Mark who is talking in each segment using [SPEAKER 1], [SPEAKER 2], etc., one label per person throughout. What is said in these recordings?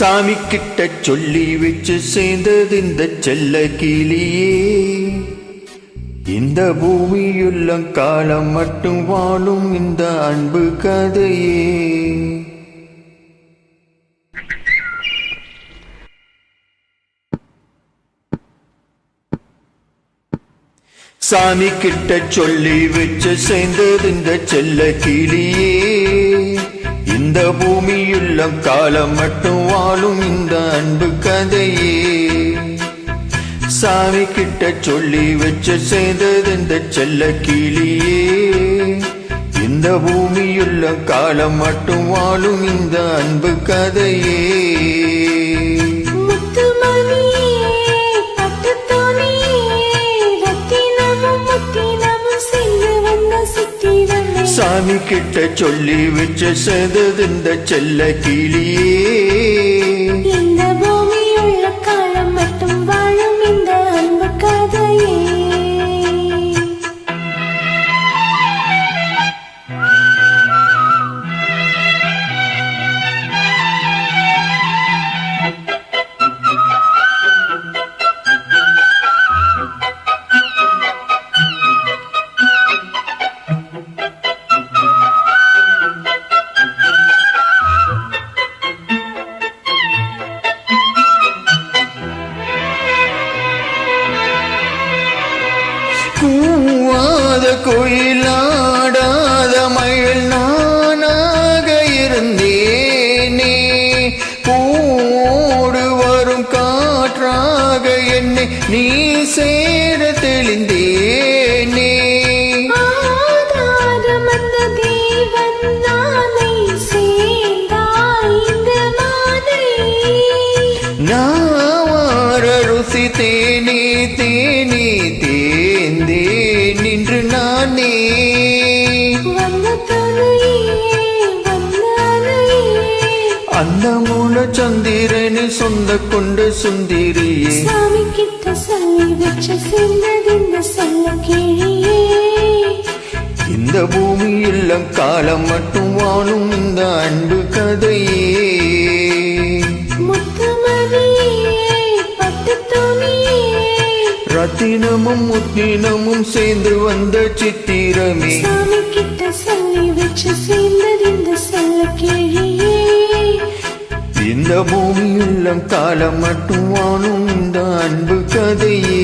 [SPEAKER 1] சாமி கிட்ட சொல்லி வச்சு சேர்ந்தது இந்த செல்ல கிளியே. இந்த பூமியுள்ள காலம் மட்டும் வாழும் இந்த அன்பு கதையே. சாமி கிட்ட சொல்லி வச்சு சேர்ந்தது இந்த செல்ல கிளியே. இந்த பூமியுள்ள காலம் மட்டும் வாழும் இந்த அன்பு கதையே. சாமி கிட்ட சொல்லி வச்சு சேர்ந்தது இந்த செல்ல கிளியே. இந்த பூமியுள்ள காலம் மட்டும் வாழும் இந்த அன்பு கதையே. சாமி கிட்ட சொல்லி வச்சு சேர்ந்தது இந்த செல்ல கிளியே.
[SPEAKER 2] இந்த பூமியுள்ள காலம் மட்டும் வாழும் இந்த அன்பு கதையே.
[SPEAKER 1] கூவாத கோயிலாடாத மயில் நானாக இருந்தேனே. பூவோடு வரும் காற்றாக என்னை நீ சேர தெளிந்தேனே. நாவார ருசி தேனே தேனே தேந்தே நின்று நானே. அந்த மூல சந்திரனை சொந்த கொண்ட சுந்தரியே.
[SPEAKER 2] சாமி கிட்ட சொல்லி வச்சு சேர்ந்தது இந்த செல்ல கிளியே.
[SPEAKER 1] இந்த பூமியில் காலம் மட்டும் வாழும் இந்த அன்பு கதையே. ரத்தினமும் முத்தினமும் சேர்ந்து வந்த சித்திரமே.
[SPEAKER 2] சாமி கிட்ட சொல்லி வச்சு சேர்ந்தது இந்த செல்ல கிளியே.
[SPEAKER 1] இந்த பூமியுள்ள காலம் மட்டும் வாழும் இந்த அன்பு கதையே.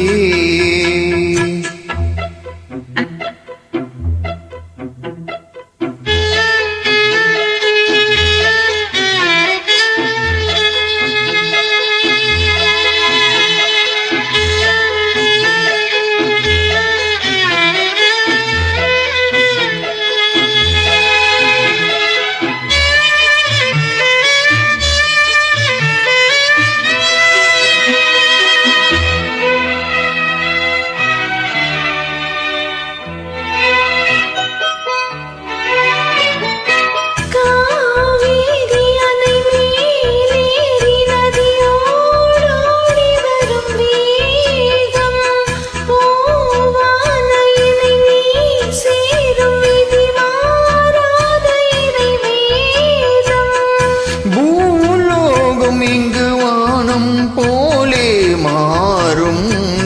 [SPEAKER 1] போலே மாறும்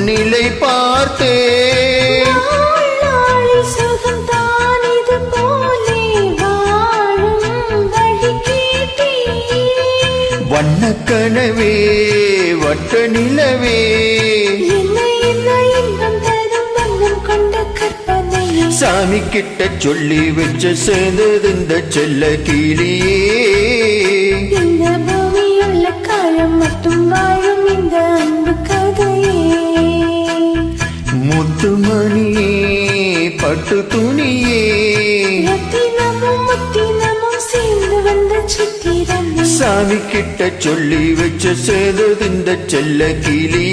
[SPEAKER 1] நிலை பார்த்தே.
[SPEAKER 2] சுகம் தான் இது போலே வாழும் வழி கேட்டே.
[SPEAKER 1] வண்ணக்கனவே வட்ட நிலவே
[SPEAKER 2] இன்பம் தரும் வண்ணம் கொண்ட கற்பனையே.
[SPEAKER 1] சாமி கிட்ட சொல்லி வச்சு சேர்ந்தது இந்த செல்ல கிளியே.
[SPEAKER 2] இந்த பூமியுள்ள காலம் மட்டும் வாழும் இந்த அன்பு கதையே.
[SPEAKER 1] முத்துமணியே பட்டு துணியே.
[SPEAKER 2] ரத்தினமும் முத்தினமும் சேர்ந்து வந்த சித்திரமே.
[SPEAKER 1] சாமி கிட்ட சொல்லி வச்சு சேர்ந்தது இந்த செல்ல கிளியே.